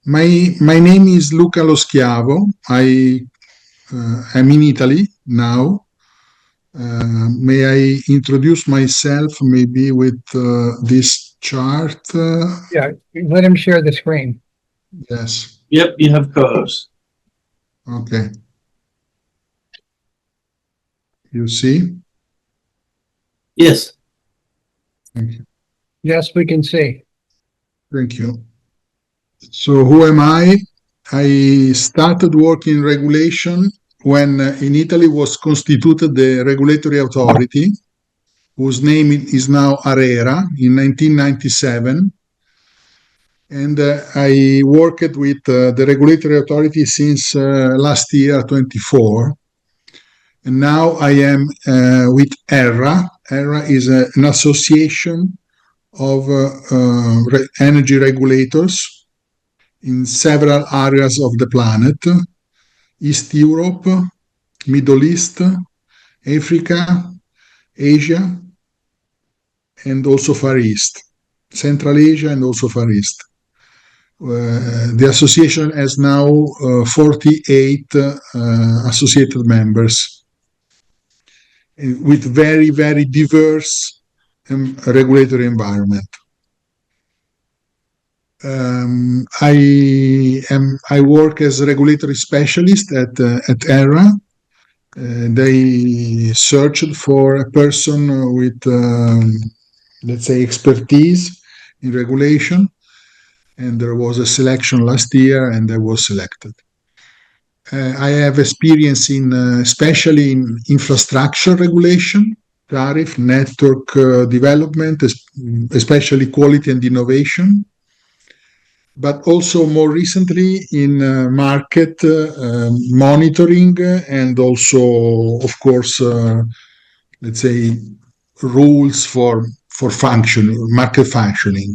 My name is Luca Lo Schiavo. I am in Italy now. May I introduce myself maybe with this chart? Yeah, let him share the screen. Yes. Yep, you have co-host. Okay. You see? Yes. Thank you. Yes, we can see. Thank you. So who am I? I started working in regulation when in Italy was constituted the regulatory authority, whose name is now ARERA, in 1997. And I worked with the regulatory authority since last year, 24. And now I am with ERRA. ERRA is an association of energy regulators in several areas of the planet: East Europe, Middle East, Africa, Asia, and also Far East, Central Asia and also Far East. The association has now 48 associated members with very, very diverse regulatory environment. I work as a regulatory specialist at ERRA. They searched for a person with, let's say, expertise in regulation, and there was a selection last year, and I was selected. I have experience in, especially in infrastructure regulation, tariff, network development, especially quality and innovation, but also more recently in market monitoring and also, of course, let's say, rules for market functioning,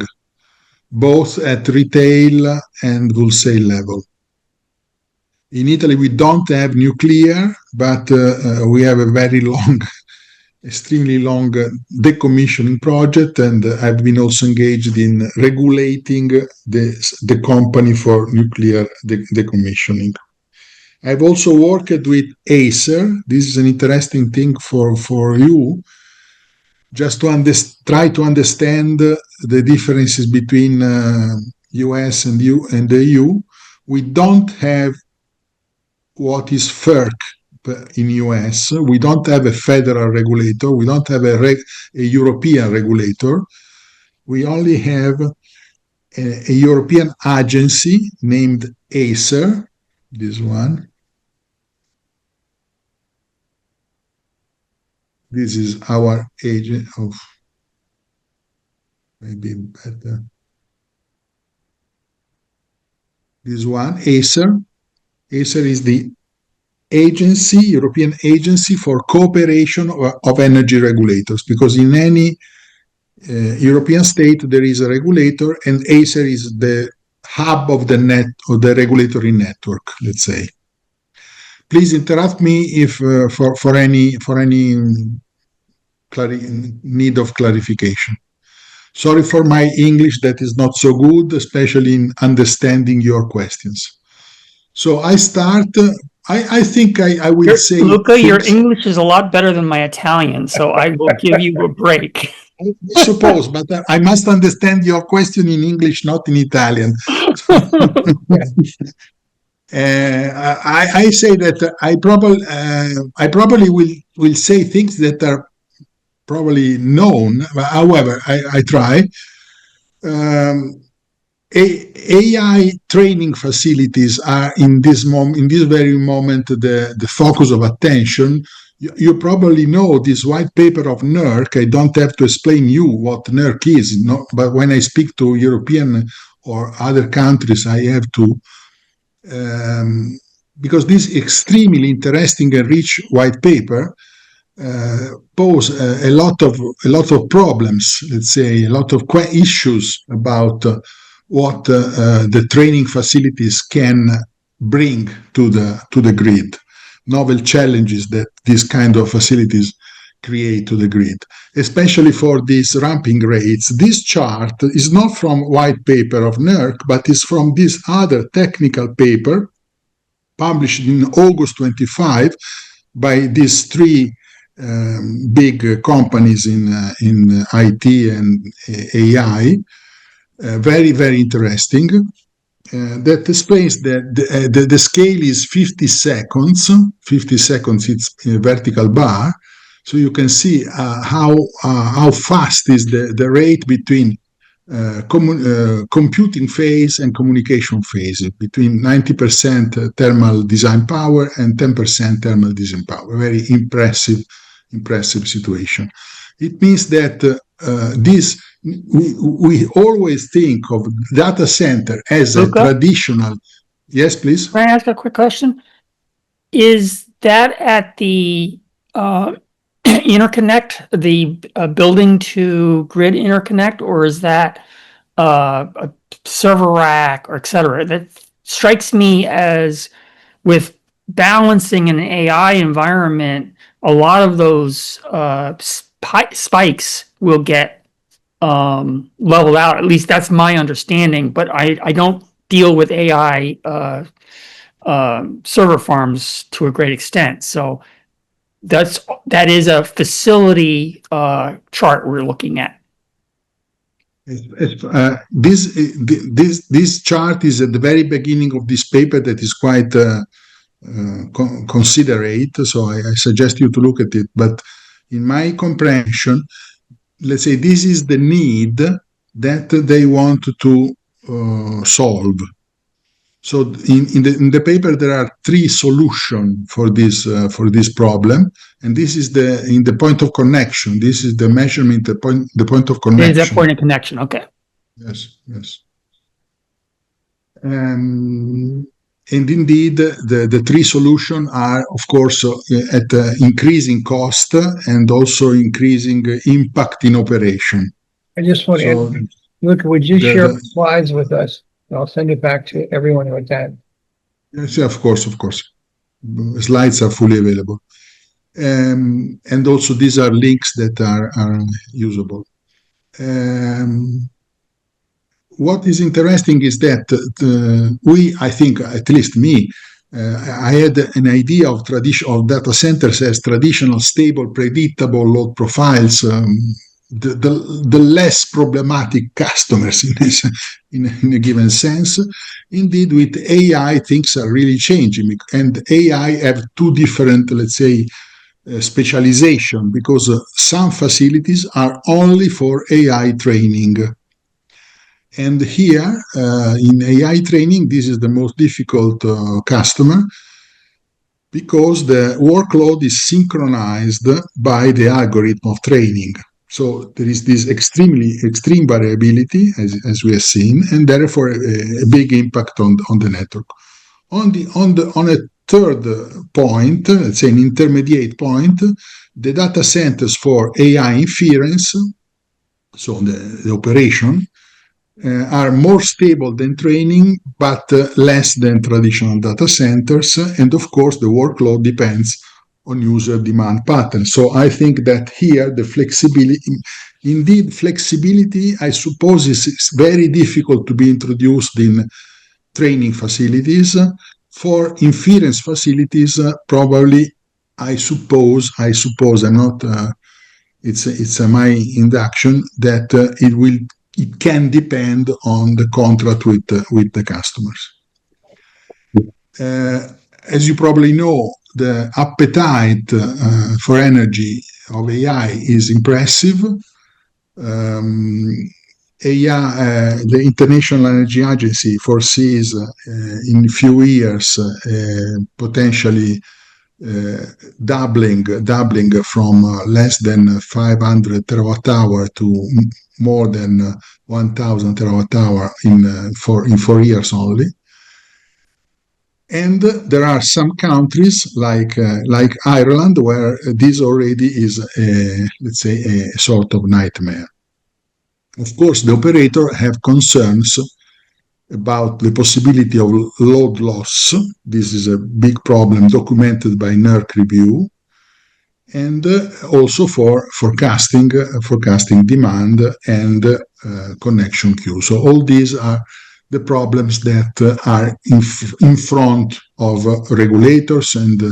both at retail and wholesale level. In Italy, we don't have nuclear, but we have a very long, extremely long decommissioning project, and I've been also engaged in regulating the company for nuclear decommissioning. I've also worked with ACER. This is an interesting thing for you, just to try to understand the differences between US and the EU. We don't have what is FERC in US. We don't have a federal regulator. We don't have a European regulator. We only have a European agency named ACER, this one. This is our agent of, maybe better. This one, ACER. ACER is the agency, European agency for cooperation of energy regulators, because in any European state there is a regulator, and ACER is the hub of the net, or the regulatory network, let's say. Please interrupt me if for any need of clarification. Sorry for my English that is not so good, especially in understanding your questions. So I start. I think I will say, Luca, your English is a lot better than my Italian, so I will give you a break. I suppose, but I must understand your question in English, not in Italian. I say that I probably will say things that are probably known. However, I try. AI training facilities are in this very moment the focus of attention. You probably know this white paper of NERC. I don't have to explain you what NERC is, but when I speak to European or other countries, I have to, because this extremely interesting and rich white paper pose a lot of problems, let's say, a lot of issues about what the training facilities can bring to the grid, novel challenges that these kind of facilities create to the grid, especially for these ramping rates. This chart is not from white paper of NERC, but is from this other technical paper published in August 25 by these three big companies in IT and AI. Very, very interesting. That explains that the scale is 50 seconds. 50 seconds, it's a vertical bar. So you can see how fast is the rate between computing phase and communication phase, between 90% thermal design power and 10% thermal design power. Very impressive situation. It means that we always think of data center as Luca? a traditional. Yes, please. Can I ask a quick question? Is that at the interconnect, the building to grid interconnect, or is that a server rack, or et cetera? That strikes me as, with balancing an AI environment, a lot of those spikes will get leveled out. At least that's my understanding, but I don't deal with AI server farms to a great extent. So that is a facility chart we're looking at. This chart is at the very beginning of this paper that is quite considerate, so I suggest you to look at it. But in my comprehension, let's say this is the need that they want to solve. So in the paper there are three solutions for this problem, and this is in the point of connection. This is the measurement, the point of connection. Is that point of connection? Okay. Yes. And indeed, the three solutions are, of course, at increasing cost and also increasing impact in operation. I just want to add, Luca, would you share the slides with us? I'll send it back to everyone who attended. Yes, of course. Slides are fully available. And also these are links that are usable. What is interesting is that I think, at least me, I had an idea of data centers as traditional, stable, predictable load profiles, the less problematic customers in a given sense. Indeed, with AI, things are really changing, and AI have two different, let's say, specialization, because some facilities are only for AI training. And here, in AI training, this is the most difficult customer, because the workload is synchronized by the algorithm of training. So there is this extreme variability, as we have seen, and therefore a big impact on the network. On a third point, let's say an intermediate point, the data centers for AI inference, so the operation, are more stable than training, but less than traditional data centers. And of course, the workload depends on user demand patterns. So I think that here the flexibility, I suppose, is very difficult to be introduced in training facilities. For inference facilities, probably, I suppose, I'm not, it's my induction that it can depend on the contract with the customers. As you probably know, the appetite for energy of AI is impressive. AI, the International Energy Agency foresees in a few years potentially doubling from less than 500 terawatt hour to more than 1,000 terawatt hour in 4 years only. And there are some countries like Ireland where this already is let's say a sort of nightmare. Of course, the operator have concerns about the possibility of load loss. This is a big problem documented by NERC review. and also for forecasting demand and connection queue. So all these are the problems that are in front of regulators and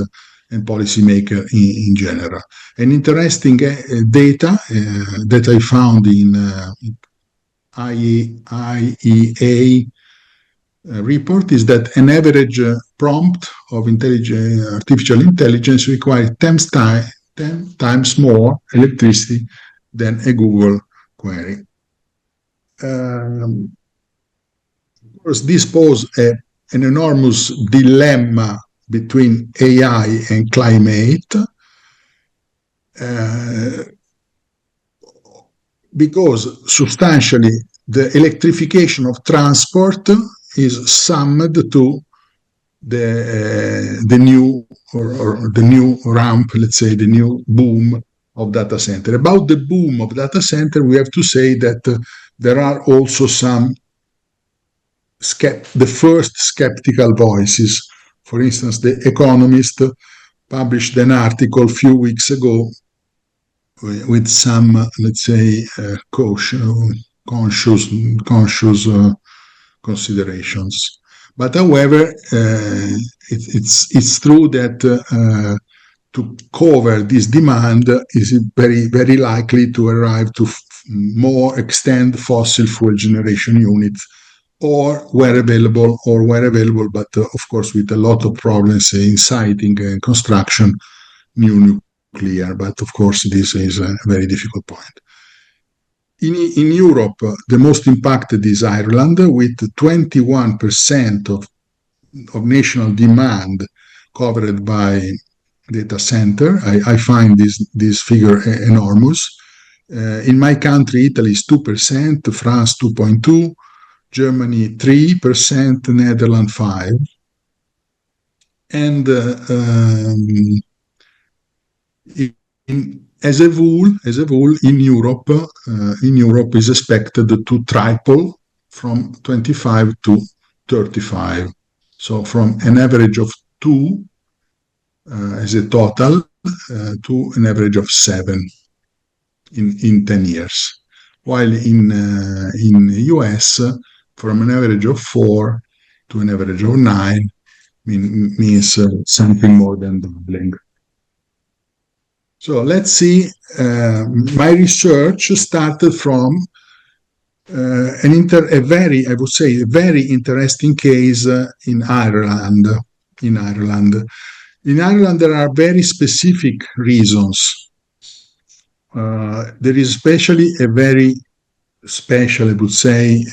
policymakers in general. An interesting data that I found in IEA report is that an average prompt of artificial intelligence requires 10 times more electricity than a Google query. Of course, this poses an enormous dilemma between AI and climate, because substantially the electrification of transport is summed to the new or the new ramp, let's say, the new boom of data center. About the boom of data center, we have to say that there are also some the first skeptical voices. For instance, The Economist published an article a few weeks ago with some, let's say, conscious considerations. But however, it's true that to cover this demand is very, very likely to arrive to more extend fossil fuel generation units, or where available, but of course with a lot of problems in siting and construction, new nuclear. But of course, this is a very difficult point. In Europe, the most impacted is Ireland, with 21% of national demand covered by data center. I find this figure enormous. In my country, Italy is 2%, France 2.2%, Germany 3%, Netherlands 5%. And as a whole, in Europe is expected to triple from 25 to 35. So from an average of 2 as a total to an average of 7 in 10 years. While in the US, from an average of 4 to an average of 9 means something more than doubling. So let's see. My research started from a very interesting case in Ireland. In Ireland, there are very specific reasons. There is especially a very special, I would say,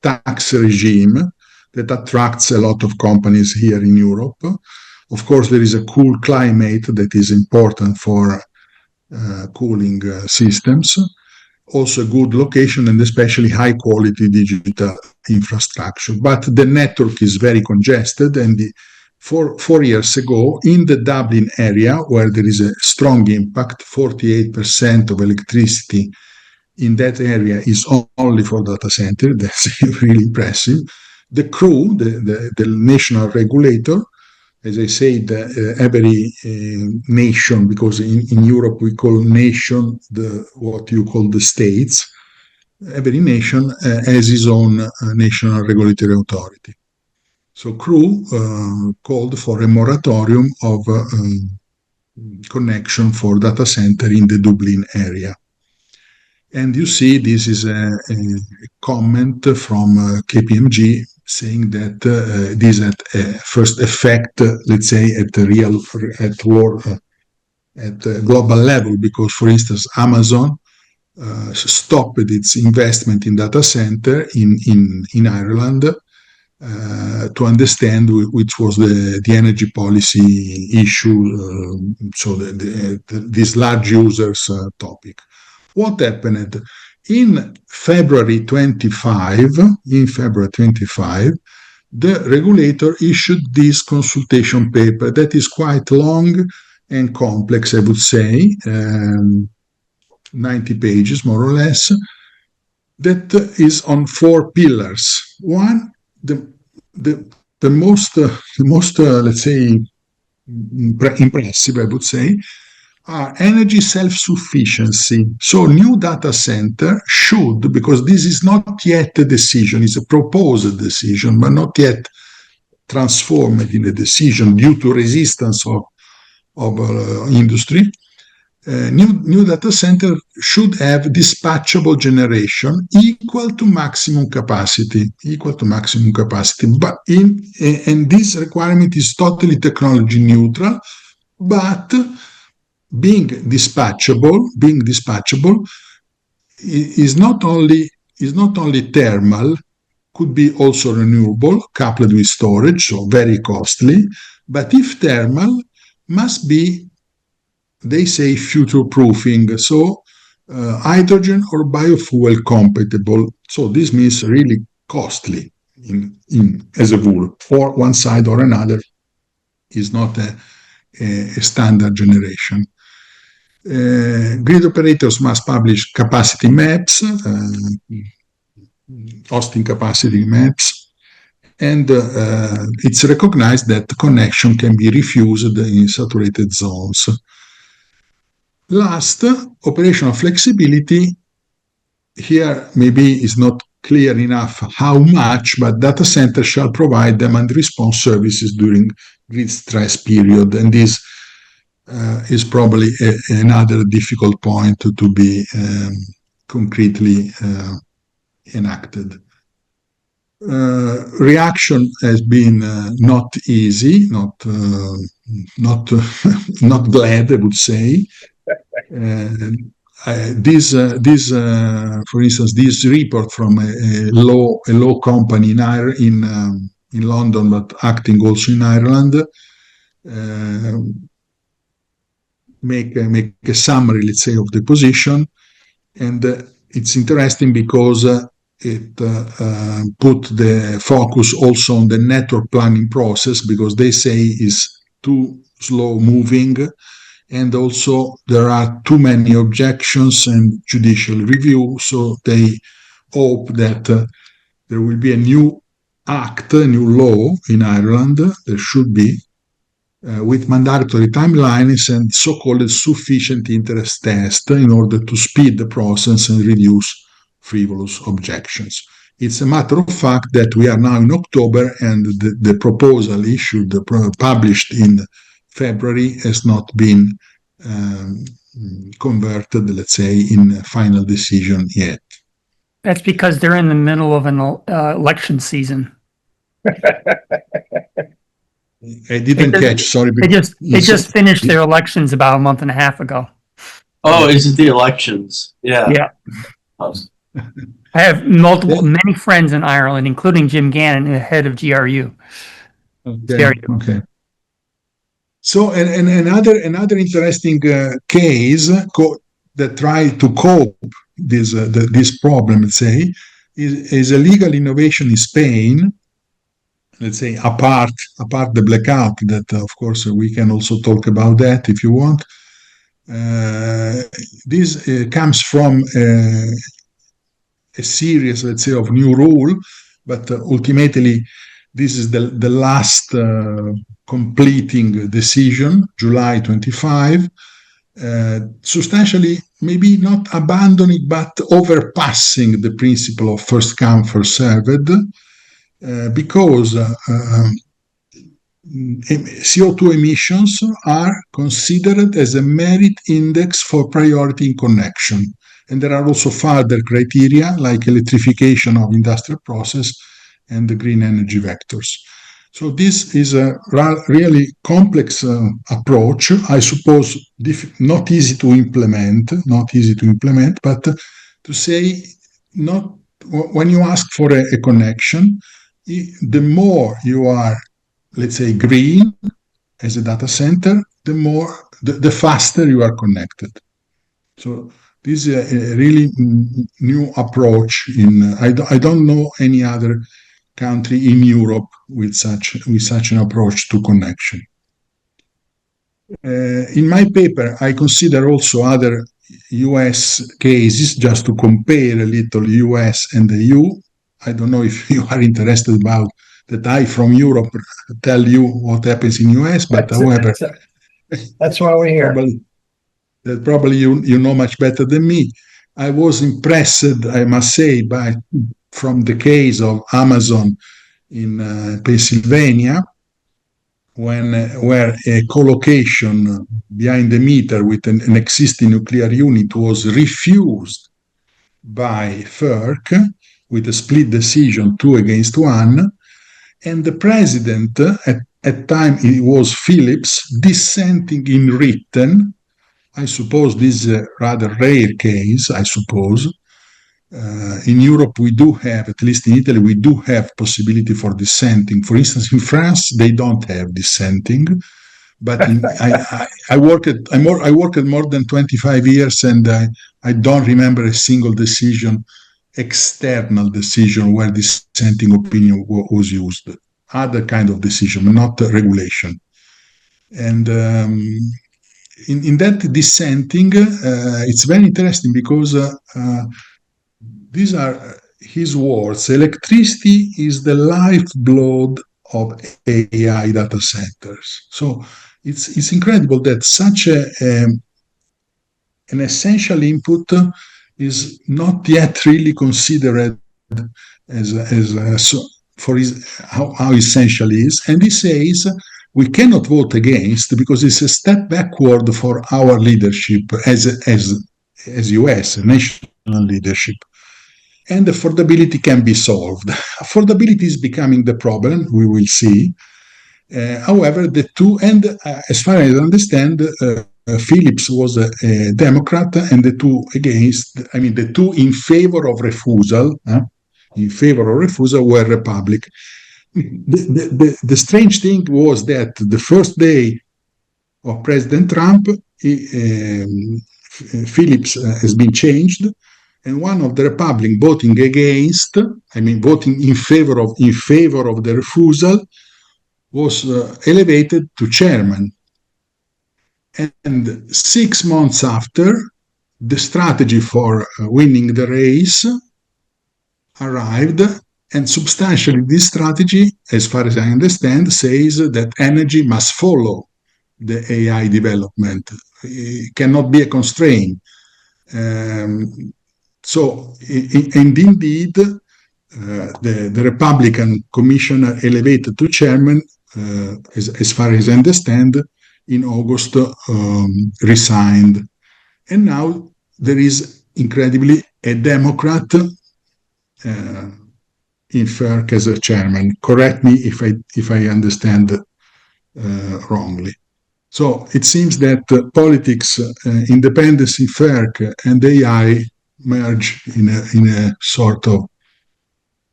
tax regime that attracts a lot of companies here in Europe. Of course, there is a cool climate that is important for cooling systems. Also a good location and especially high quality digital infrastructure. But the network is very congested, and 4 years ago in the Dublin area, where there is a strong impact, 48% of electricity in that area is only for data center. That's really impressive. The CRU, the national regulator, as I said, every nation, because in Europe we call nation what you call the states. Every nation has its own national regulatory authority. So CRU called for a moratorium of connection for data center in the Dublin area. And you see, this is a comment from KPMG saying that this at first effect, let's say, at global level, because, for instance, Amazon stopped its investment in data center in Ireland to understand which was the energy policy issue, so this large users topic. What happened? In February 25, the regulator issued this consultation paper that is quite long and complex, I would say, 90 pages more or less, that is on 4 pillars. One, the most let's say, impressive, I would say, are energy self-sufficiency. So new data center should, because this is not yet a decision, it's a proposed decision, but not yet transformed in a decision due to resistance of industry. New data center should have dispatchable generation equal to maximum capacity, but and this requirement is totally technology neutral, but being dispatchable is not only thermal, could be also renewable, coupled with storage, so very costly. But if thermal, must be, they say, future-proofing, so hydrogen or biofuel compatible. So this means really costly as a rule, for one side or another, is not a standard generation. Grid operators must publish capacity maps, hosting capacity maps, and it's recognized that connection can be refused in saturated zones. Last, operational flexibility. Here maybe is not clear enough how much, but data centers shall provide demand response services during grid stress period, and this is probably another difficult point to be concretely enacted. Reaction has been not easy, not glad, I would say. For instance, this report from a law company in London, but acting also in Ireland, make a summary, let's say, of the position, and it's interesting because it put the focus also on the network planning process, because they say is too slow moving, and also there are too many objections and judicial review. So they hope that there will be a new act, a new law in Ireland. There should be, with mandatory timelines and so-called sufficient interest test in order to speed the process and reduce frivolous objections. It's a matter of fact that we are now in October, and the proposal issued, published in February, has not been converted, let's say, in a final decision yet. That's because they're in the middle of an election season. I didn't catch, sorry. They just finished their elections about a month and a half ago. Oh, is it the elections? Yeah. Yeah. I have many friends in Ireland, including Jim Gannon, the head of GRU. Okay. So, and another interesting case that tried to cope this problem, let's say, is a legal innovation in Spain. Let's say apart the blackout, that of course we can also talk about that if you want. This comes from a series, let's say, of new rule, but ultimately this is the last completing decision, July 25, substantially maybe not abandoning but overpassing the principle of first come, first served, because CO2 emissions are considered as a merit index for priority in connection. And there are also further criteria like electrification of industrial process and the green energy vectors. So this is a really complex approach, I suppose, not easy to implement, but to say, not when you ask for a connection, the more you are, let's say, green as a data center, the faster you are connected. So this is a really new approach. I don't know any other country in Europe with such an approach to connection. In my paper, I consider also other US cases, just to compare a little US and the EU. I don't know if you are interested about that. I from Europe tell you what happens in US, but however, that's why we're here. that probably you know much better than me. I was impressed, I must say, from the case of Amazon in Pennsylvania, where a co-location behind the meter with an existing nuclear unit was refused by FERC with a split decision 2-1, and the president, at time it was Phillips, dissenting in written. I suppose this is a rather rare case, I suppose. In Europe, we do have, at least in Italy, we do have possibility for dissenting. For instance, in France, they don't have dissenting. But I worked more than 25 years, and I don't remember a single decision, external decision, where dissenting opinion was used. Other kind of decision, not regulation. And in that dissenting, it's very interesting because these are his words. Electricity is the lifeblood of AI data centers. So it's incredible that such an essential input is not yet really considered for how essential it is. And he says we cannot vote against because it's a step backward for our leadership as US, national leadership. And affordability can be solved. Affordability is becoming the problem, we will see. However, the two, and as far as I understand, Phillips was a Democrat, and the two the two in favor of refusal, were Republican. The strange thing was that the first day of President Trump, Phillips has been changed, and one of the Republicans voting voting in favor of the refusal, was elevated to chairman. And 6 months after, the strategy for winning the race arrived, and substantially this strategy, as far as I understand, says that energy must follow the AI development. It cannot be a constraint. And indeed, the Republican commissioner elevated to chairman, as far as I understand, in August, resigned. And now there is, incredibly, a Democrat in FERC as a chairman. Correct me if I understand wrongly. So it seems that politics, independence in FERC, and AI merge in a sort of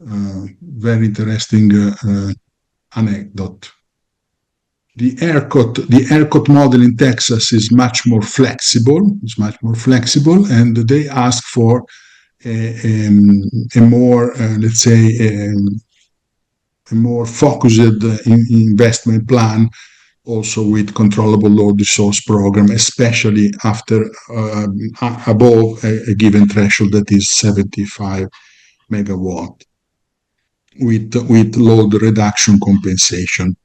very interesting anecdote. The ERCOT model in Texas is much more flexible. And they ask for a more, let's say, a more focused investment plan, also with controllable load resource program, especially after above a given threshold that is 75 megawatt, with load reduction compensation.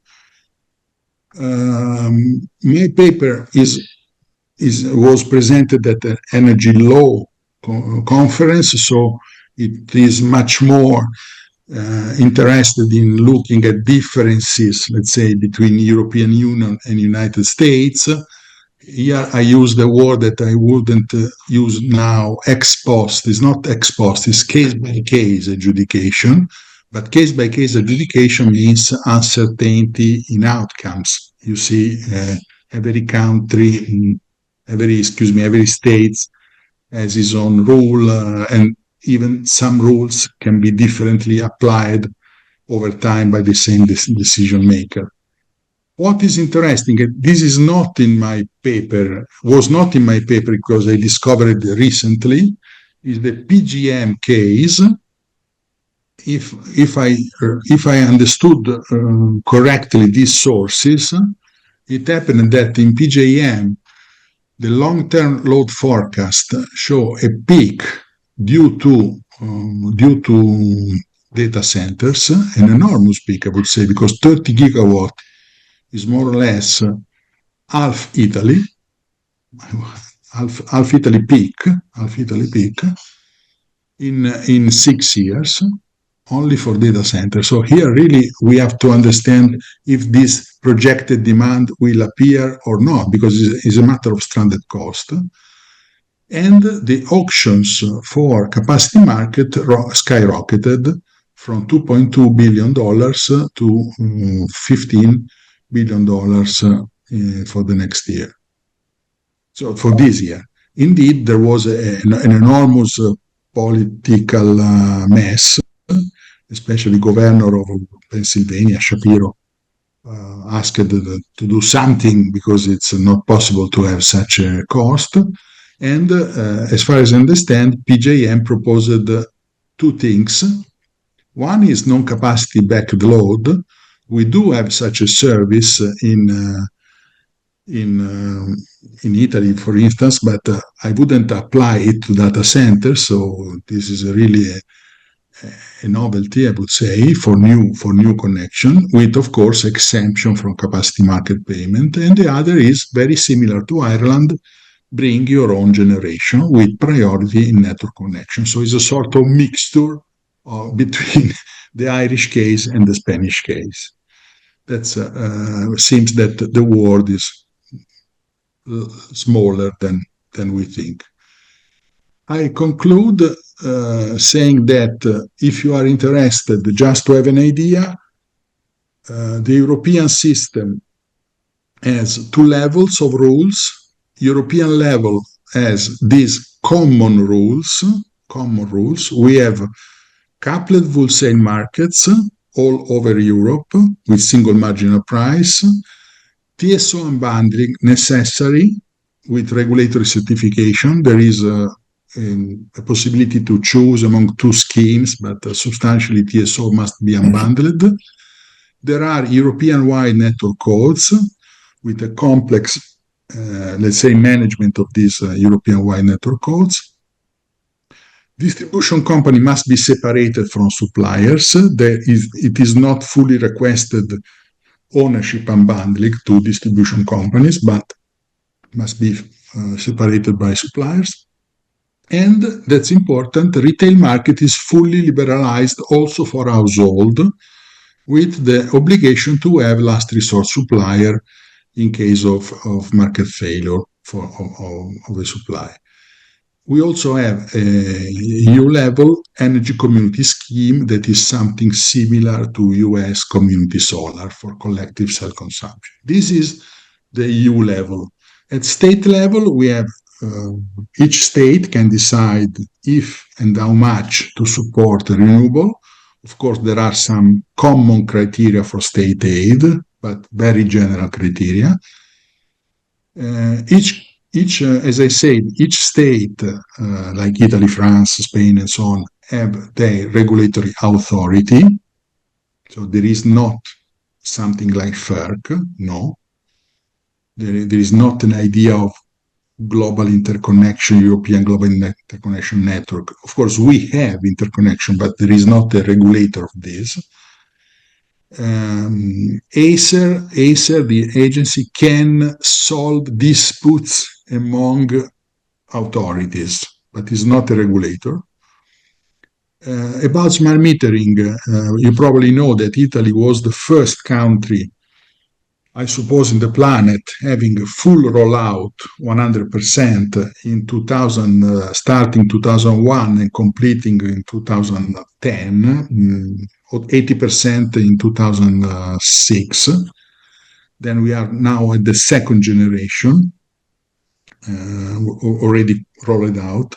My paper was presented at the Energy Law conference, so it is much more interested in looking at differences, let's say, between European Union and United States. Here I use the word that I wouldn't use now, ex post. It's not ex post, it's case-by-case adjudication. But case-by-case adjudication means uncertainty in outcomes. You see, every country, every state has its own rule, and even some rules can be differently applied over time by the same decision maker. What is interesting, this is not in my paper, was not in my paper because I discovered it recently, is the PJM case. If I understood correctly these sources, it happened that in PJM, the long-term load forecast show a peak due to data centers, an enormous peak, I would say, because 30 gigawatt is more or less half Italy. half Italy peak in 6 years, only for data centers. So here really we have to understand if this projected demand will appear or not, because it's a matter of stranded cost. And the auctions for capacity market skyrocketed from $2.2 billion to $15 billion for the next year. So for this year, indeed, there was an enormous political mess, especially governor of Pennsylvania, Shapiro, asked to do something because it's not possible to have such a cost. And as far as I understand, PJM proposed two things. One is non-capacity backed load. We do have such a service in Italy, for instance, but I wouldn't apply it to data centers. So this is really a novelty, I would say, for new connection, with of course exemption from capacity market payment. And the other is very similar to Ireland: bring your own generation with priority in network connection. So it's a sort of mixture between the Irish case and the Spanish case. That seems that the world is smaller than we think. I conclude saying that if you are interested, just to have an idea, the European system has two levels of rules. European level has these common rules. We have coupled wholesale markets all over Europe with single marginal price, TSO unbundling necessary with regulatory certification. There is a possibility to choose among two schemes, but substantially TSO must be unbundled. There are European-wide network codes with a complex, let's say, management of these European-wide network codes. Distribution company must be separated from suppliers. It is not fully requested ownership unbundling to distribution companies, but must be separated by suppliers. And that's important, the retail market is fully liberalized also for household, with the obligation to have last resort supplier in case of market failure of a supply. We also have a EU-level energy community scheme that is something similar to US community solar for collective self-consumption. This is the EU level. At state level, we have each state can decide if and how much to support renewable. Of course, there are some common criteria for state aid, but very general criteria. As I said, each state, like Italy, France, Spain, and so on, have their regulatory authority. So there is not something like FERC, no. There is not an idea of global interconnection, European global interconnection network. Of course, we have interconnection, but there is not a regulator of this. ACER, the agency, can solve disputes among authorities, but is not a regulator. About smart metering, you probably know that Italy was the first country, I suppose, in the planet having a full rollout 100% in 2000, starting 2001 and completing in 2010, 80% in 2006. Then we are now at the second generation, already rolled out.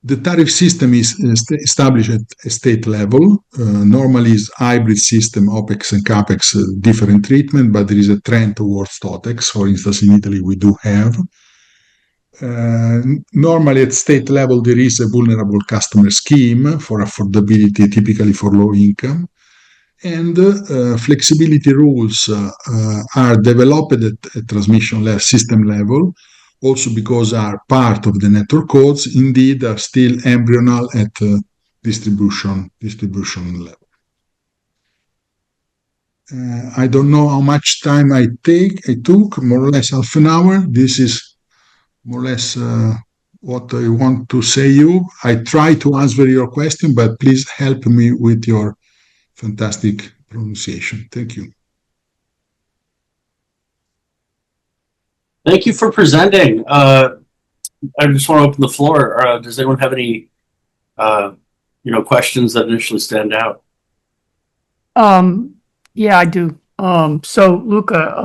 The tariff system is established at a state level. Normally is hybrid system, OPEX and CAPEX, different treatment, but there is a trend towards TOTEX. For instance, in Italy, we do have. Normally at state level, there is a vulnerable customer scheme for affordability, typically for low income. And flexibility rules are developed at transmission system level, also because are part of the network codes, indeed are still embryonal at distribution level. I don't know how much time I took, more or less half an hour. This is more or less what I want to say you. I try to answer your question, but please help me with your fantastic pronunciation. Thank you. Thank you for presenting. I just want to open the floor. Does anyone have any, questions that initially stand out? Yeah, I do. So Luca,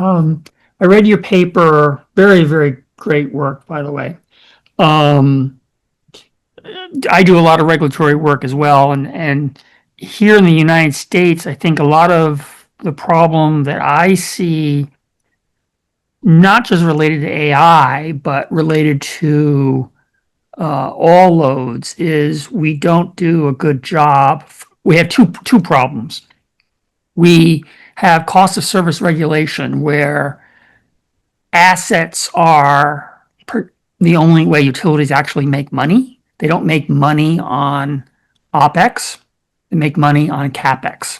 I read your paper. Very, very great work, by the way. I do a lot of regulatory work as well, and here in the United States, I think a lot of the problem that I see, not just related to AI, but related to all loads, is we don't do a good job. We have two problems. We have cost of service regulation where assets are the only way utilities actually make money. They don't make money on OPEX. They make money on CAPEX.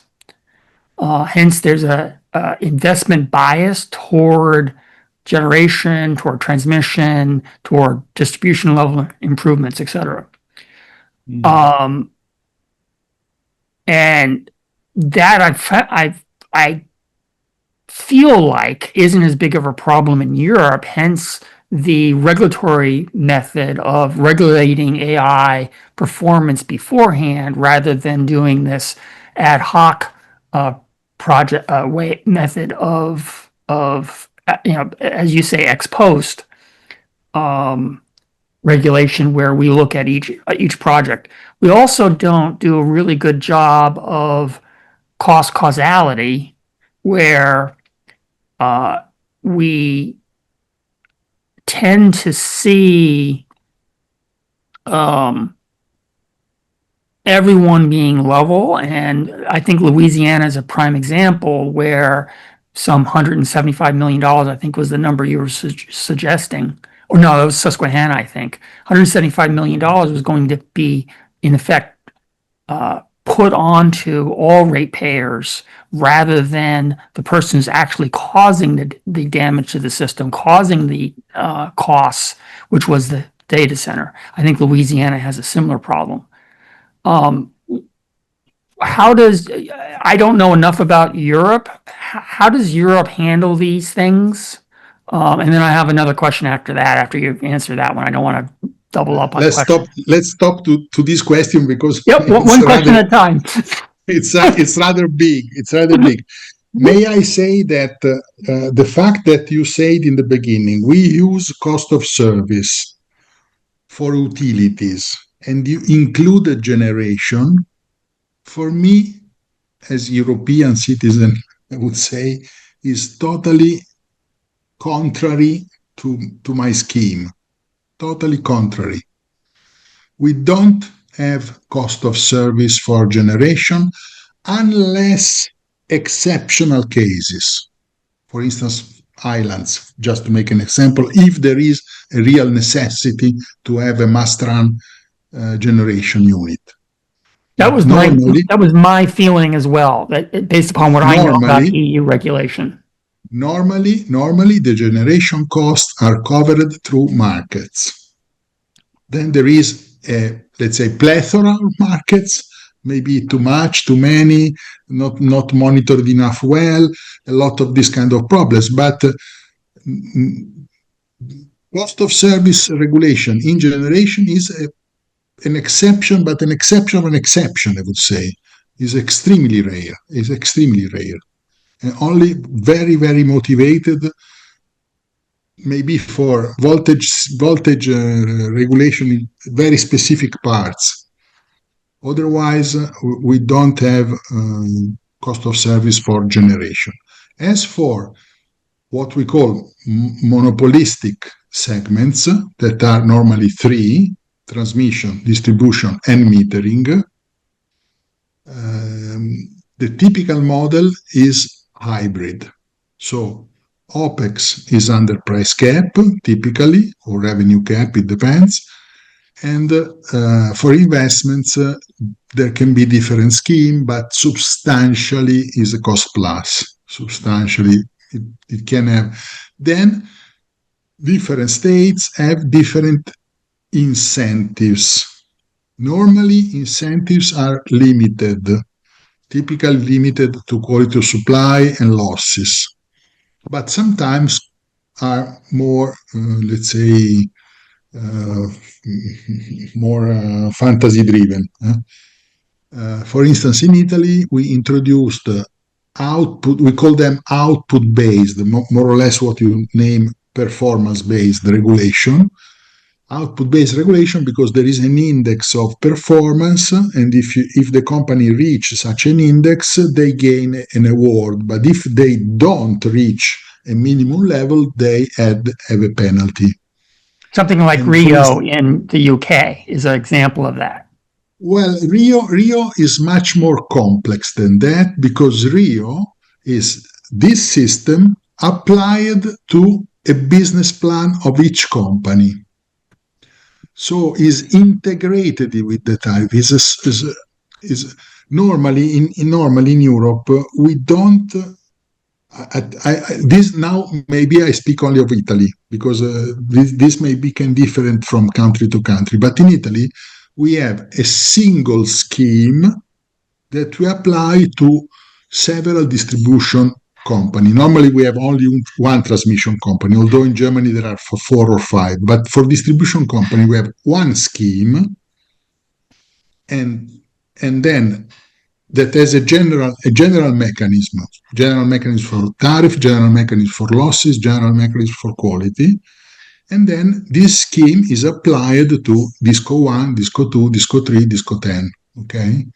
Hence, there's a investment bias toward generation, toward transmission, toward distribution level improvements, et cetera. And that I feel like isn't as big of a problem in Europe. Hence, the regulatory method of regulating AI performance beforehand, rather than doing this ad hoc project method of as you say, ex post regulation, where we look at each project. We also don't do a really good job of cost causality, where we tend to see everyone being level. And I think Louisiana is a prime example where some $175 million, I think was the number you were suggesting. Or no, it was Susquehanna, I think. $175 million was going to be, in effect, put onto all ratepayers, rather than the person who's actually causing the damage to the system, causing the costs, which was the data center. I think Louisiana has a similar problem. I don't know enough about Europe. How does Europe handle these things? And then I have another question after that, after you answer that one. I don't want to double up on Let's stop to this question, because one question at a time. It's rather big. May I say that the fact that you said in the beginning, we use cost of service for utilities, and you included generation, for me, as European citizen, I would say, is totally contrary to my scheme. Totally contrary. We don't have cost of service for generation unless exceptional cases. For instance, islands, just to make an example, if there is a real necessity to have a must-run generation unit. That was my feeling as well, that based upon what I know about EU regulation. Normally, the generation costs are covered through markets. Then there is let's say, plethora of markets, maybe too much, too many, not monitored enough well, a lot of this kind of problems. But cost of service regulation in generation is an exception, but an exception of an exception, I would say, is extremely rare. And only very, very motivated, maybe for voltage regulation in very specific parts. Otherwise, we don't have cost of service for generation. As for what we call monopolistic segments, that are normally three: transmission, distribution, and metering, the typical model is hybrid. So OPEX is under price cap, typically, or revenue cap, it depends. And for investments, there can be different scheme, but substantially is a cost plus. Substantially, it can have. Then different states have different incentives. Normally, incentives are limited, typically limited to quality of supply and losses, but sometimes are more, let's say, more fantasy driven. For instance, in Italy, we introduced output, we call them output based, more or less what you name performance based regulation. Output based regulation because there is an index of performance, and if the company reaches such an index, they gain an award. But if they don't reach a minimum level, they have a penalty. Something like Rio in the UK is an example of that. Well, Rio is much more complex than that because Rio is this system applied to a business plan of each company. So is integrated with the tariff. Is normally in Europe we don't. This now maybe I speak only of Italy because this may become different from country to country. But in Italy we have a single scheme that we apply to several distribution company. Normally we have only one transmission company, although in Germany there are 4 or 5. But for distribution company we have one scheme, and then that has a general mechanism for tariff, general mechanism for losses, general mechanism for quality, and then this scheme is applied to Disco 1, Disco 2, Disco 3, Disco 10. Okay.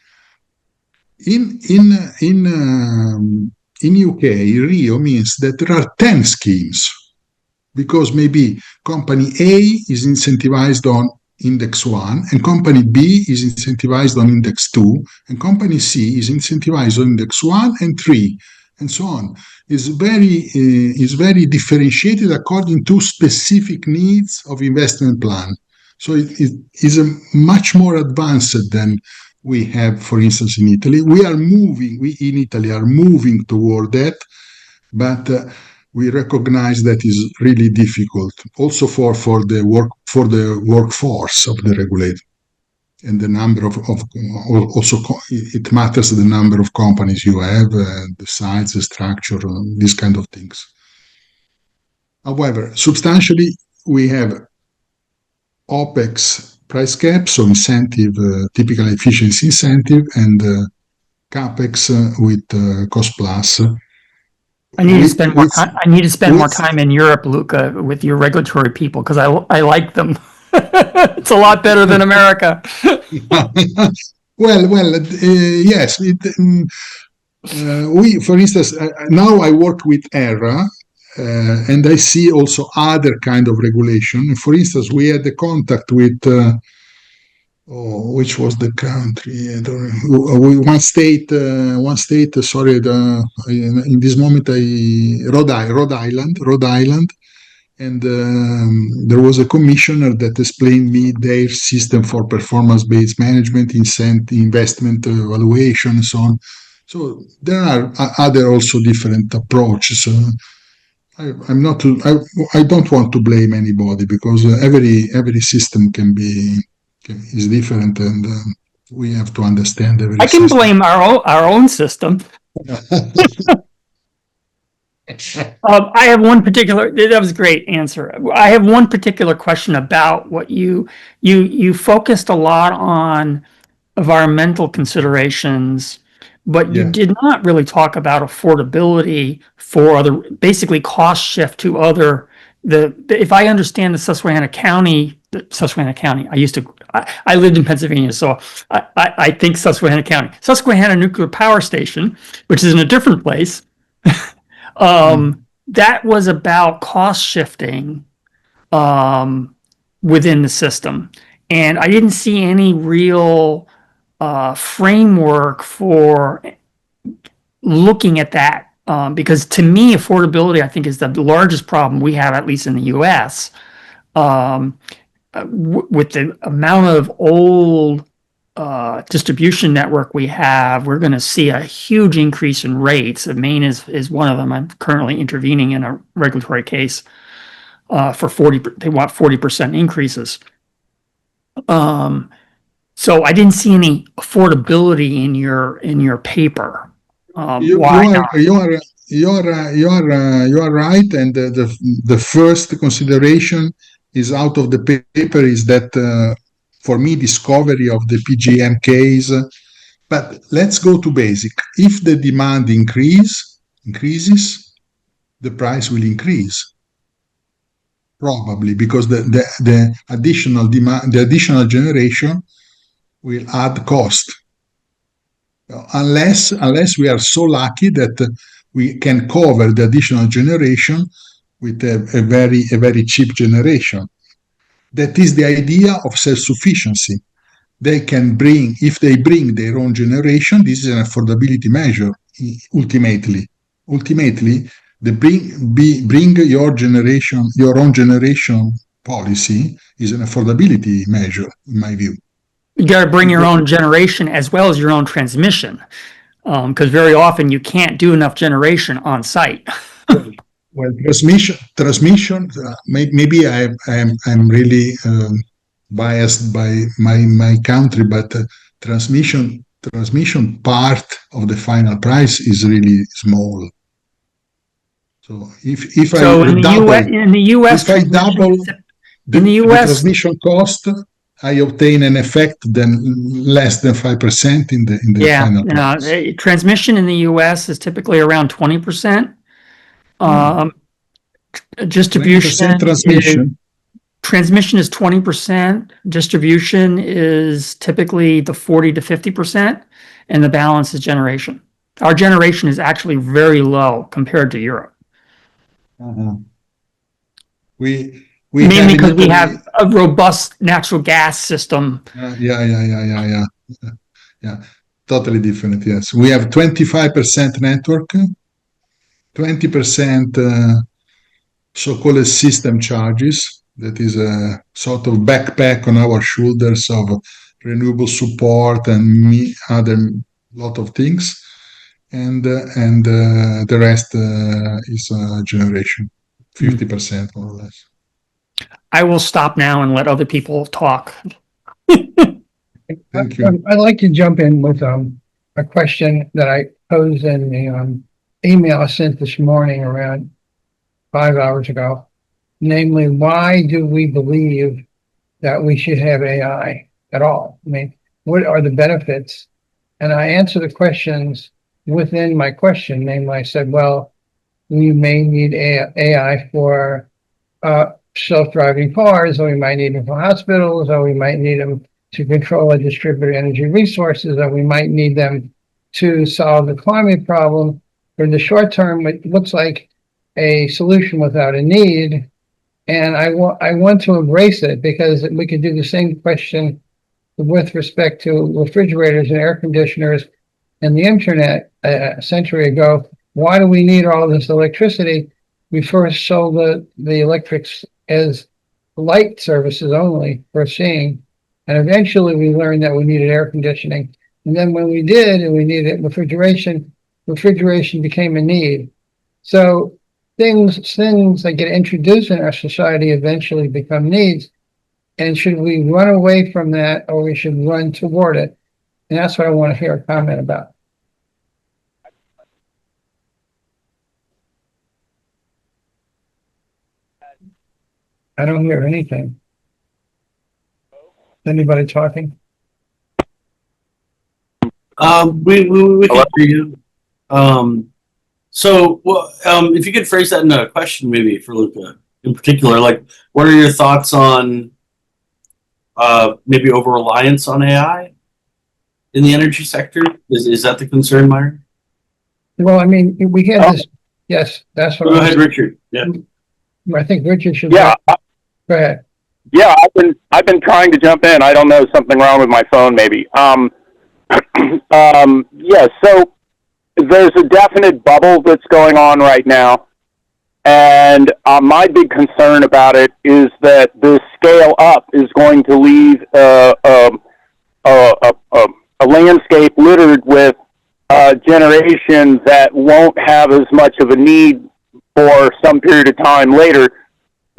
In UK, Rio means that there are 10 schemes because maybe company A is incentivized on index 1 and company B is incentivized on index 2 and company C is incentivized on index 1 and 3 and so on. Is very differentiated according to specific needs of investment plan. So it is a much more advanced than we have, for instance, in Italy. We in Italy are moving toward that, but we recognize that is really difficult. Also for the workforce of the regulator, and the number of also it matters the number of companies you have, the size, the structure, these kind of things. However, substantially we have OPEX price cap, so incentive, typical efficiency incentive, and CAPEX with cost plus. I need to spend more time. I need to spend more time in Europe, Luca, with your regulatory people because I like them. It's a lot better than America. Yes. We, for instance, now I work with ERRA. And I see also other kind of regulation. For instance, we had the contact with, which was the country? One state. Sorry, in this moment, Rhode Island, and there was a commissioner that explained me their system for performance-based management, investment evaluation, and so on. So there are other also different approaches. I don't want to blame anybody because every system is different, and we have to understand every I can system. blame our own system. I have one particular. That was a great answer. I have one particular question about what you focused a lot on environmental considerations, but you did not really talk about affordability for other, basically cost shift to other. If I understand the Susquehanna County, I lived in Pennsylvania, so I think Susquehanna County, Susquehanna Nuclear Power Station, which is in a different place. That was about cost shifting within the system, and I didn't see any real framework for looking at that, because to me, affordability, I think, is the largest problem we have, at least in the U.S. With the amount of old distribution network we have, we're going to see a huge increase in rates. Maine is one of them. I'm currently intervening in a regulatory case. for 40% increases. So I didn't see any affordability in your paper. Why not? You are right, and the first consideration is out of the paper is that for me discovery of the PGM case. But let's go to basic. If the demand increases, the price will increase. Probably because the additional demand, the additional generation will add cost. Unless we are so lucky that we can cover the additional generation with a very cheap generation. That is the idea of self-sufficiency. They can bring, if they bring their own generation, this is an affordability measure. Ultimately, they bring your generation, your own generation policy is an affordability measure, in my view. You got to bring your own generation as well as your own transmission, because very often you can't do enough generation on site. Well, transmission. Maybe I'm really biased by my country, but transmission part of the final price is really small. So if I double in the US, if I double the transmission cost, I obtain an effect then less than 5% in the final price. Transmission in the US is typically around 20%. Distribution transmission is 20%. Distribution is typically the 40 to 50%, and the balance is generation. Our generation is actually very low compared to Europe. We mainly because we have a robust natural gas system. Yeah. Totally different. Yes, we have 25% network, 20% so-called system charges. That is a sort of backpack on our shoulders of renewable support and other lot of things, and the rest is generation, 50% more or less. I will stop now and let other people talk. Thank you. I'd like to jump in with a question that I posed in the email I sent this morning around 5 hours ago. Namely, why do we believe that we should have AI at all? I mean, what are the benefits? And I answer the questions within my question. Namely, I said, well, we may need AI for self-driving cars, or we might need them for hospitals, or we might need them to control and distribute energy resources, or we might need them to solve the climate problem. For the short term, it looks like a solution without a need. And I want to embrace it, because we could do the same question with respect to refrigerators and air conditioners and the internet a century ago. Why do we need all this electricity? We first sold the electrics as light services only for seeing. And eventually we learned that we needed air conditioning. And then when we did, and we needed refrigeration became a need. So things that get introduced in our society eventually become needs. And should we run away from that, or we should run toward it? And that's what I want to hear a comment about. I don't hear anything. Anybody talking? We can hear you. If you could phrase that in a question, maybe for Luca in particular, like, what are your thoughts on maybe over-reliance on AI in the energy sector? Is that the concern, Myron? Well, I mean, we had this. Yes, that's what. Go ahead, Richard. Yeah. I think Richard should. Yeah. Go ahead. Yeah, I've been trying to jump in. I don't know, something wrong with my phone, maybe. Yeah. So there's a definite bubble that's going on right now, and my big concern about it is that the scale up is going to leave a landscape littered with generation that won't have as much of a need for some period of time later,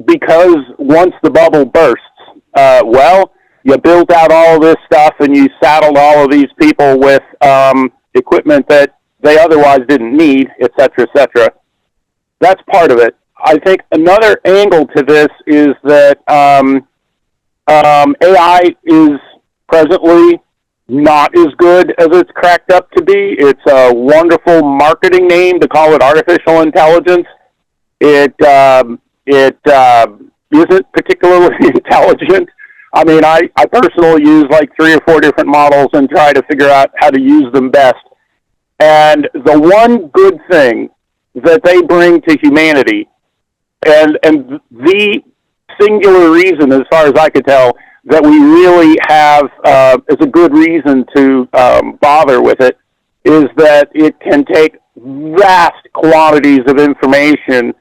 because once the bubble bursts, you built out all of this stuff and you saddled all of these people with equipment that they otherwise didn't need, et cetera, et cetera. That's part of it. I think another angle to this is that AI is presently not as good as it's cracked up to be. It's a wonderful marketing name to call it artificial intelligence. It isn't particularly intelligent. I mean, I personally use like 3 or 4 different models and try to figure out how to use them best. And the one good thing that they bring to humanity, and the singular reason, as far as I could tell, that we really have is a good reason to bother with it, is that it can take vast quantities of information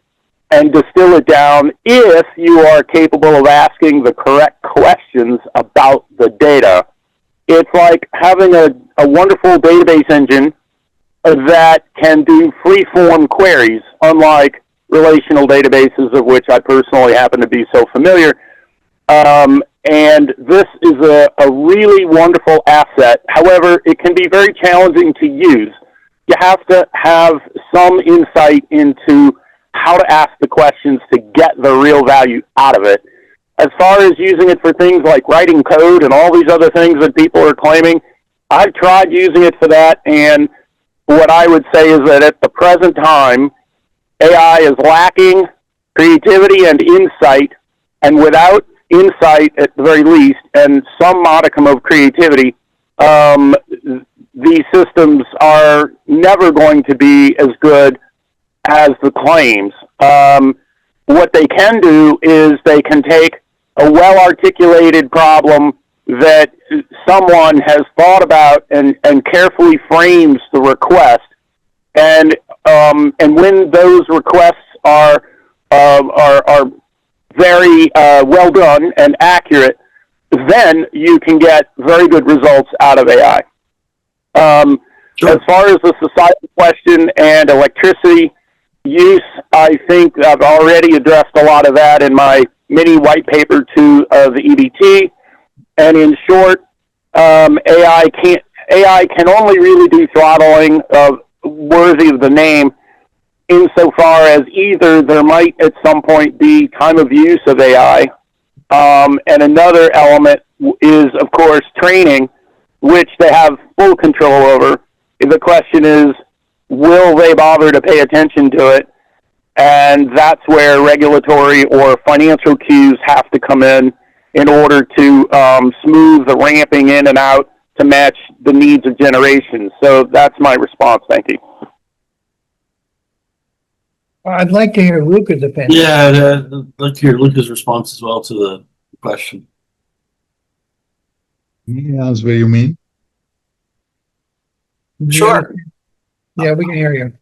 and distill it down if you are capable of asking the correct questions about the data. It's like having a wonderful database engine that can do free-form queries, unlike relational databases, of which I personally happen to be so familiar. And this is a really wonderful asset. However, it can be very challenging to use. You have to have some insight into how to ask the questions to get the real value out of it. As far as using it for things like writing code and all these other things that people are claiming, I've tried using it for that, and what I would say is that at the present time, AI is lacking creativity and insight, and without insight at the very least, and some modicum of creativity, these systems are never going to be as good as the claims. What they can do is they can take a well-articulated problem that someone has thought about and carefully frames the request, and when those requests are very well done and accurate, then you can get very good results out of AI. Sure. As far as the societal question and electricity use, I think I've already addressed a lot of that in my mini white paper to the EBT. And in short, AI can only really do throttling worthy of the name, insofar as either there might at some point be time of use of AI, and another element is, of course, training, which they have full control over. The question is, will they bother to pay attention to it? And that's where regulatory or financial cues have to come in order to smooth the ramping in and out to match the needs of generations. So that's my response. Thank you. I'd like to hear Luca's opinion. Yeah, I'd like to hear Luca's response as well to the question. Yes, what you mean? Sure. Yeah, we can hear you.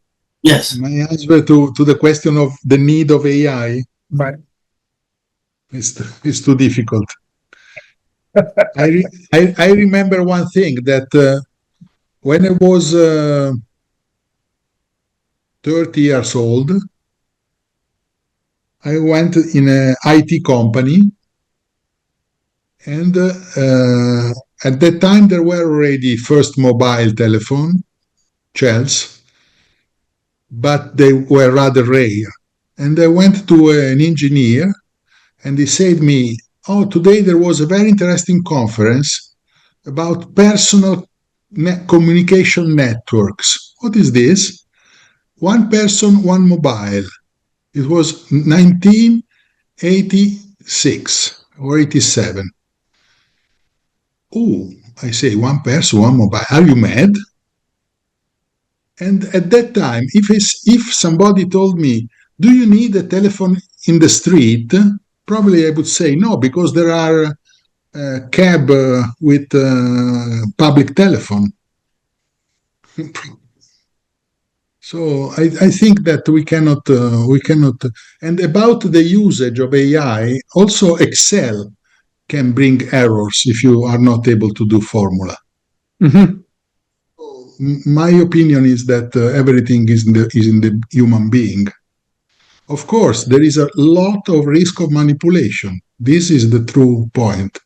Yes. My answer to the question of the need of AI Right. is too difficult. I remember one thing, that when I was 30 years old, I went in an IT company, and at that time there were already first mobile telephone shells, but they were rather rare. And I went to an engineer, and he said to me, "Oh, today there was a very interesting conference about personal communication networks." What is this? One person, one mobile. It was 1986 or 87. Oh, I say, one person, one mobile. Are you mad? And at that time, if somebody told me, "Do you need a telephone in the street?" probably I would say no, because there are cab with public telephone. So I think that we cannot. And about the usage of AI, also Excel can bring errors if you are not able to do formula. Mm-hmm. My opinion is that everything is in the human being. of course, there is a lot of risk of manipulation. This is the true point.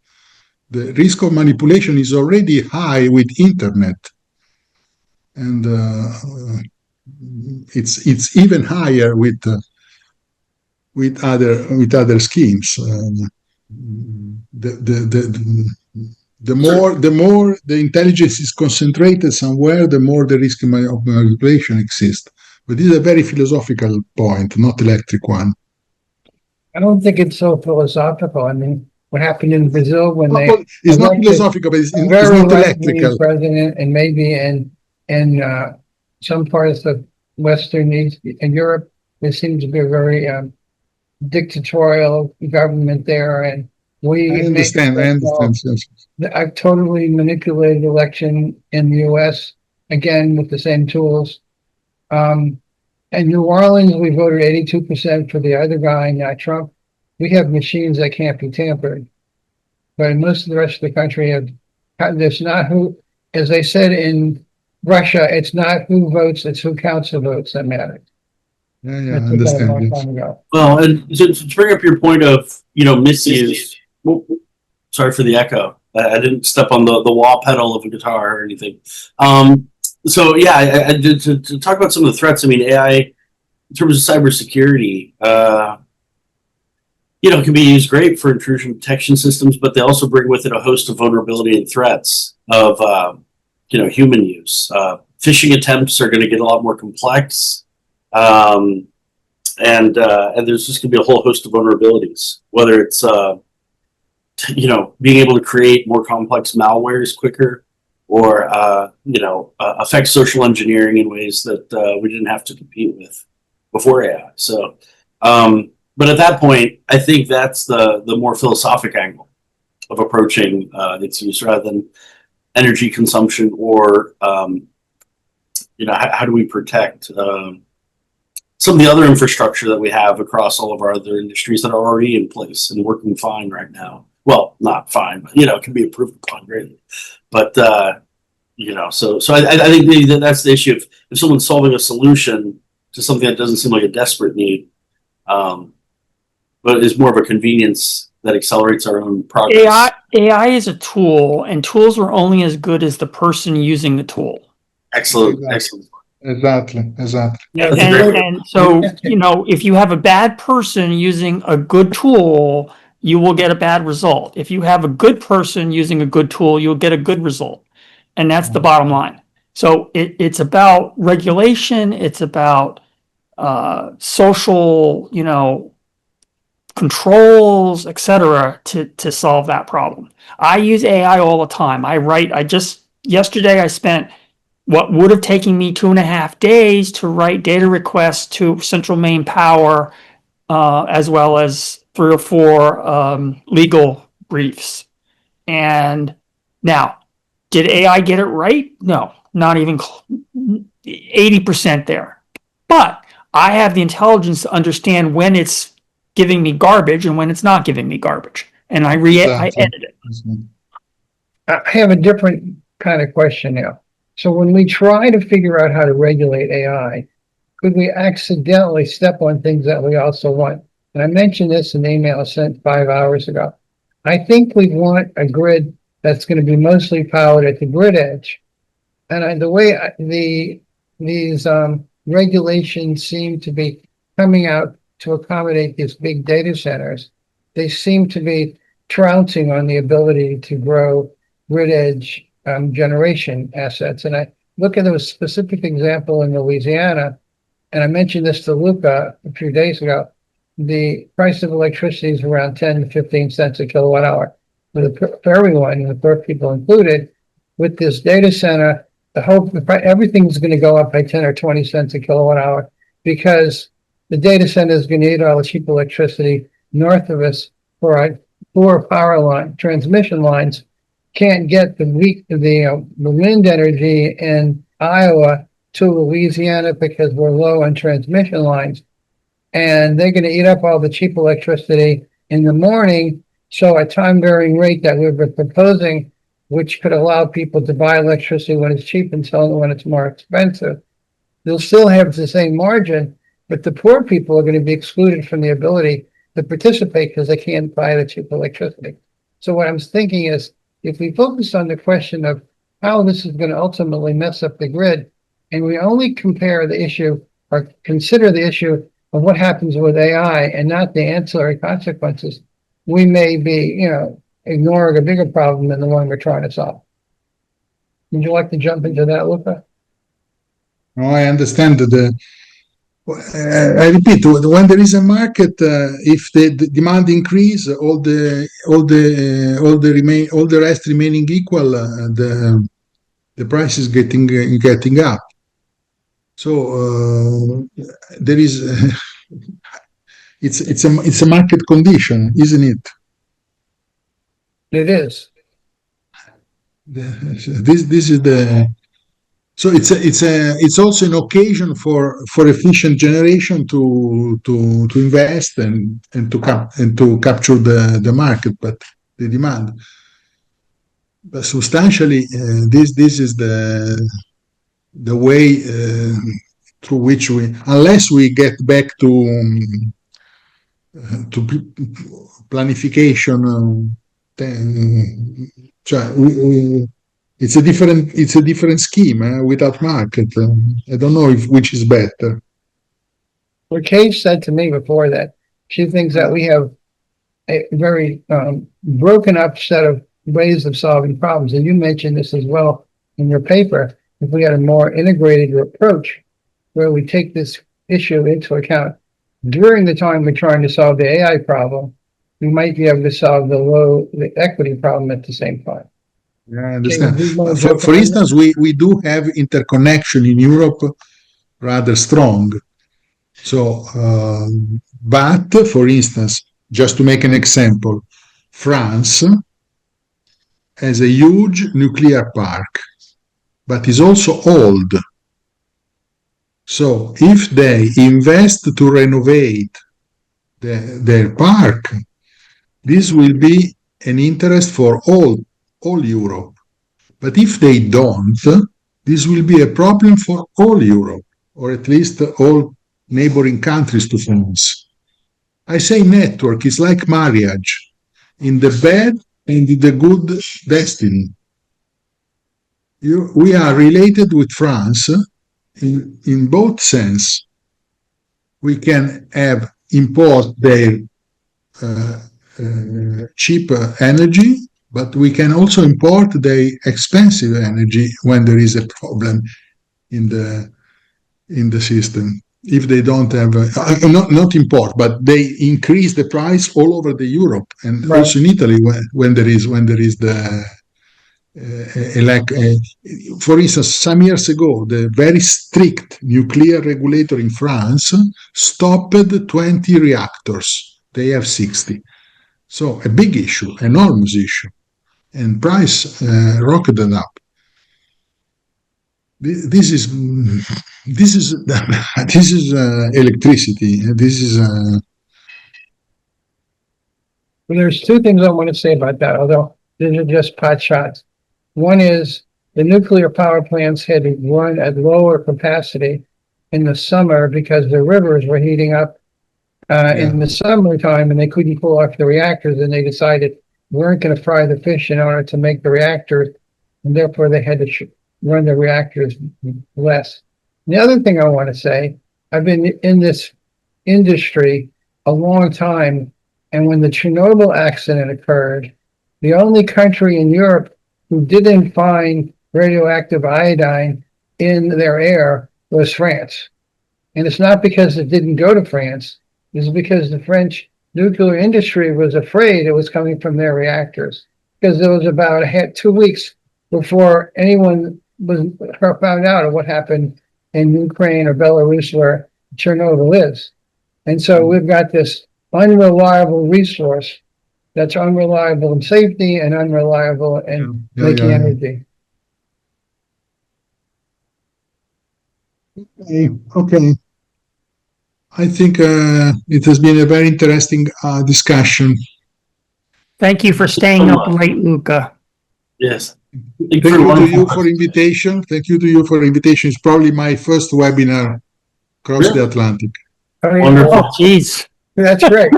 The risk of manipulation is already high with internet, and it's even higher with other schemes. The more the intelligence is concentrated somewhere, the more the risk of manipulation exists. But this is a very philosophical point, not electric one. I don't think it's so philosophical. I mean, what happened in Brazil when they It's not elected philosophical, but it's a not very right-wing electrical. president, and maybe in some parts of Western East in Europe, there seems to be a very dictatorial government there, and we I understand. Yes. a totally manipulated election in the U.S. again with the same tools. In New Orleans, we voted 82% for the other guy, not Trump. We have machines that can't be tampered, but in most of the rest of the country, there's not who, as they said in Russia, it's not who votes, it's who counts the votes that matter. Yeah, I That's understand. a long Yes. time ago. Well, and to bring up your point of misuse. Well, sorry for the echo. I didn't step on the wah pedal of a guitar or anything. So yeah, to talk about some of the threats. I mean, AI in terms of cybersecurity, can be used great for intrusion detection systems, but they also bring with it a host of vulnerability and threats of human use. Phishing attempts are going to get a lot more complex. And there's just going to be a whole host of vulnerabilities, whether it's being able to create more complex malwares quicker, or affect social engineering in ways that we didn't have to compete with before AI. So, but at that point, I think that's the more philosophic angle of approaching its use, rather than energy consumption or how do we protect some of the other infrastructure that we have across all of our other industries that are already in place and working fine right now. Well, not fine, but it can be improved upon greatly. But so I think that's the issue. If someone's solving a solution to something that doesn't seem like a desperate need, but is more of a convenience that accelerates our own progress. AI is a tool, and tools are only as good as the person using the tool. Excellent, Exactly. excellent. Exactly. Yeah, that's a great And so, if you have a bad person using a good tool, you will get a bad result. If you have a good person using a good tool, you'll get a good result. And that's the bottom line. So it's about regulation. It's about social, controls, etc., to solve that problem. I use AI all the time. Yesterday I spent what would have taken me 2.5 days to write data requests to Central Maine Power, as well as 3 or 4 legal briefs. And now, did AI get it right? No, not even 80% there. But I have the intelligence to understand when it's giving me garbage and when it's not giving me garbage. And I edit it. I have a different kind of question now. So when we try to figure out how to regulate AI, could we accidentally step on things that we also want? And I mentioned this in the email I sent 5 hours ago. I think we want a grid that's going to be mostly powered at the grid edge. And the way these regulations seem to be coming out to accommodate these big data centers, they seem to be trouncing on the ability to grow grid edge generation assets. And I look at a specific example in Louisiana, and I mentioned this to Luca a few days ago. The price of electricity is around 10 to 15 cents a kilowatt hour for everyone, and for people included. With this data center, everything's going to go up by 10 or 20 cents a kilowatt hour, because the data center is going to need all the cheap electricity north of us for power line transmission lines. Can't get the wind energy in Iowa to Louisiana because we're low on transmission lines, and they're going to eat up all the cheap electricity in the morning. So a time varying rate that we've been proposing, which could allow people to buy electricity when it's cheap and sell it when it's more expensive, they'll still have the same margin, but the poor people are going to be excluded from the ability to participate because they can't buy the cheap electricity. So what I'm thinking is, if we focus on the question of how this is going to ultimately mess up the grid, and we only compare the issue or consider the issue of what happens with AI and not the ancillary consequences, we may be, ignoring a bigger problem than the one we're trying to solve. Would you like to jump into that, Luca? No, I understand I repeat, when there is a market, if the demand increase, all the rest remaining equal, the price is getting up. So there is it's a market condition, isn't it? It is. This is the. So it's also an occasion for efficient generation to invest and to capture the market, but the demand. But substantially, this is the way through which unless we get back to planification, it's a different scheme without market. I don't know which is better. Well, Kate said to me before that she thinks that we have a very broken up set of ways of solving problems. And you mentioned this as well in your paper. If we had a more integrated approach where we take this issue into account during the time we're trying to solve the AI problem, we might be able to solve the equity problem at the same time. Yeah, I understand. For instance, we do have interconnection in Europe rather strong. So, but for instance, just to make an example, France has a huge nuclear park, but is also old. So if they invest to renovate their park, this will be an interest for all Europe. But if they don't, this will be a problem for all Europe, or at least all neighboring countries to France. I say network is like marriage, in the bad and in the good destiny. We are related with France in both sense. We can import their cheap energy, but we can also import the expensive energy when there is a problem in the system. If they don't have not import, but they increase the price all over the Europe and Right. Also in Italy when there is the for instance, some years ago, the very strict nuclear regulator in France stopped 20 reactors. They have 60. So a big issue, enormous issue, and price rocketed up. This is electricity. This is. Well, there's two things I want to say about that, although these are just pot shots. One is the nuclear power plants had to run at lower capacity in the summer because the rivers were heating up in the summertime, and they couldn't pull off the reactors, and they decided we weren't going to fry the fish in order to make the reactors, and therefore they had to run the reactors less. The other thing I want to say, I've been in this industry a long time, and when the Chernobyl accident occurred, the only country in Europe who didn't find radioactive iodine in their air was France. And it's not because it didn't go to France, it's because the French nuclear industry was afraid it was coming from their reactors. Because there was about 2 weeks before anyone found out of what happened in Ukraine or Belarus where Chernobyl is. And so we've got this unreliable resource that's unreliable in safety and unreliable in making energy. Okay. I think it has been a very interesting discussion. Thank you for staying up late, Luca. Yes. Thank you to you for invitation. Thank you to you for invitation. It's probably my first webinar across the Atlantic. I mean, Wonderful. Oh, geez. that's great.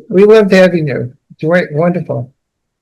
We loved having you. It's great, wonderful.